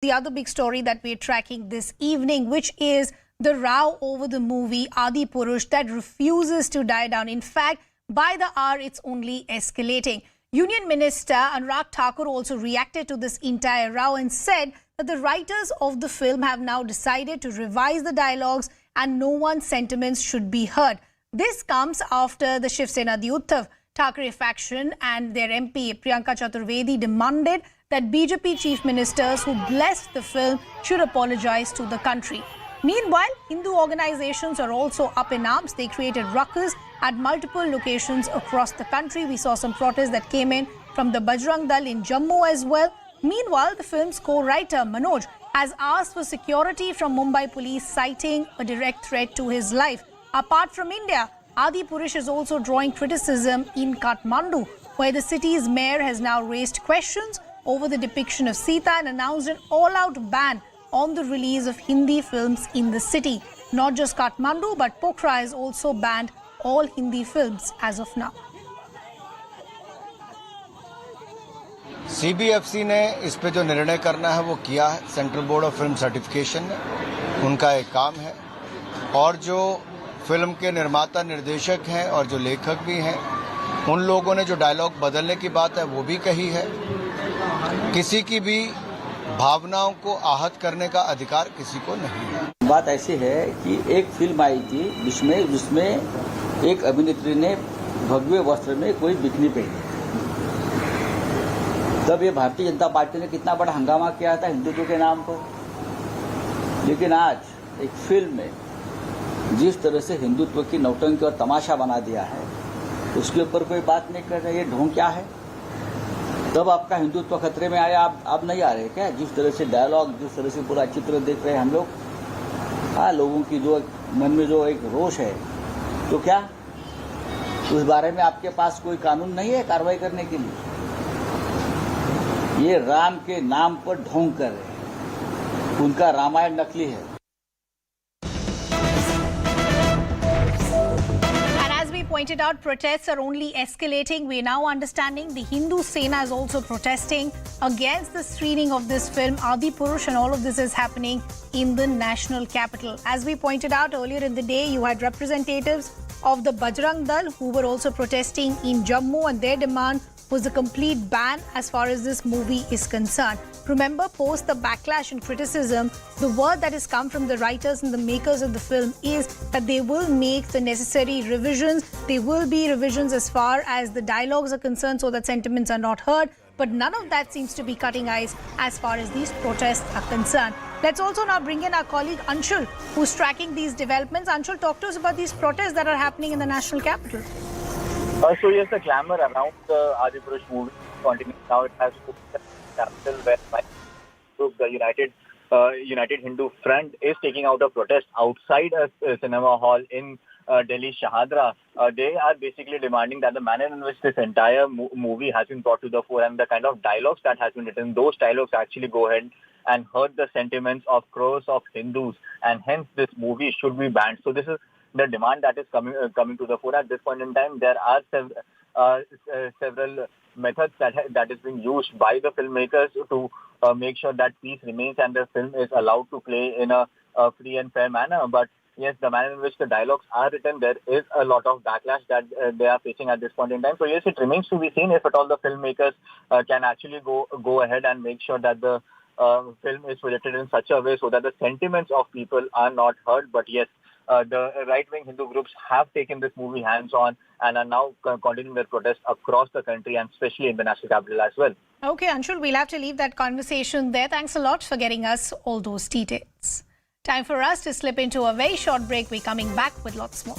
The other big story that we're tracking this evening, which is the row over the movie Adipurush that refuses to die down. In fact, by the hour, it's only escalating. Union Minister Anurag Thakur also reacted to this entire row and said that the writers of the film have now decided to revise the dialogues and no one's sentiments should be heard. This comes after the Sena, the Uddhav Thackeray faction and their MP Priyanka Chaturvedi demanded that BJP chief ministers who blessed the film should apologize to the country. Meanwhile, Hindu organizations are also up in arms. They created ruckus at multiple locations across the country. We saw some protests that came in from the Bajrang Dal in Jammu as well. Meanwhile, the film's co-writer Manoj has asked for security from Mumbai police, citing a direct threat to his life. Apart from India, Adipurush is also drawing criticism in Kathmandu, where the city's mayor has now raised questions over the depiction of Sita and announced an all-out ban on the release of Hindi films in the city. Not just Kathmandu, but Pokhara has also banned all Hindi films as of now. CBFC ने इस पे जो निर्णय करना है वो किया है। Central board of film certification ने उनका एक काम है और जो फिल्म के निर्माता निर्देशक हैं और जो लेखक भी हैं उन लोगों ने जो डायलॉग बदलने की बात है वो भी कही है। किसी की भी भावनाओं को आहत करने का अधिकार किसी को नहीं है। बात ऐसी है कि एक फिल्म आई थी जिसमें एक अभिनेत्री ने भगवे वस्त्र में कोई बिकनी पहनी। तब ये भारतीय जनता पार्टी ने कितना बड़ा हंगामा किया था हिंदुत्व के नाम पर। लेकिन आज एक फिल्म में जिस तरह से हिंदुत्व की नौटंकी और तमाशा बना दिया है उसके ऊपर कोई बात नहीं कर रहे। ये ढोंग क्या है? तब आपका हिंदुत्व खतरे में आया, आप नहीं आ रहे क्या? जिस तरह से डायलॉग, जिस तरह से पूरा चित्र देख रहे हैं हम लोग, हाँ, लोगों की जो मन में जो एक रोष है, तो क्या उस बारे में आपके पास कोई कानून नहीं है कार्रवाई करने के लिए? ये राम के नाम पर ढोंग कर रहे हैं। उनका रामायण नकली है। Pointed out, protests are only escalating. We are now understanding the Hindu Sena is also protesting against the screening of this film Adipurush, and all of this is happening in the national capital. As we pointed out earlier in the day, you had representatives of the Bajrang Dal who were also protesting in Jammu, and their demand was a complete ban as far as this movie is concerned. Remember, post the backlash and criticism, the word that has come from the writers and the makers of the film is that they will make the necessary revisions. There will be revisions as far as the dialogues are concerned so that sentiments are not heard. But none of that seems to be cutting ice as far as these protests are concerned. Let's also now bring in our colleague Anshul, who's tracking these developments. Anshul, talk to us about these protests that are happening in the national capital. So yes, the glamour around the Adipurush movie continues. Now it has put the capital where my group, the United Hindu Front, is taking out a protest outside a cinema hall in Delhi Shahadra. They are basically demanding that the manner in which this entire movie has been brought to the fore and the kind of dialogues that has been written, those dialogues actually go ahead and hurt the sentiments of crores of Hindus, and hence this movie should be banned. So this is the demand that is coming to the fore at this point in time. There are several methods that is being used by the filmmakers to make sure that peace remains and the film is allowed to play in a free and fair manner. But yes, the manner in which the dialogues are written, there is a lot of backlash that they are facing at this point in time. So yes, it remains to be seen if at all the filmmakers can actually go ahead and make sure that the film is projected in such a way so that the sentiments of people are not hurt. But yes, the right-wing Hindu groups have taken this movie hands-on and are now continuing their protests across the country and especially in the national capital as well. Okay, Anshul, we'll have to leave that conversation there. Thanks a lot for getting us all those details. Time for us to slip into a very short break. We're coming back with lots more.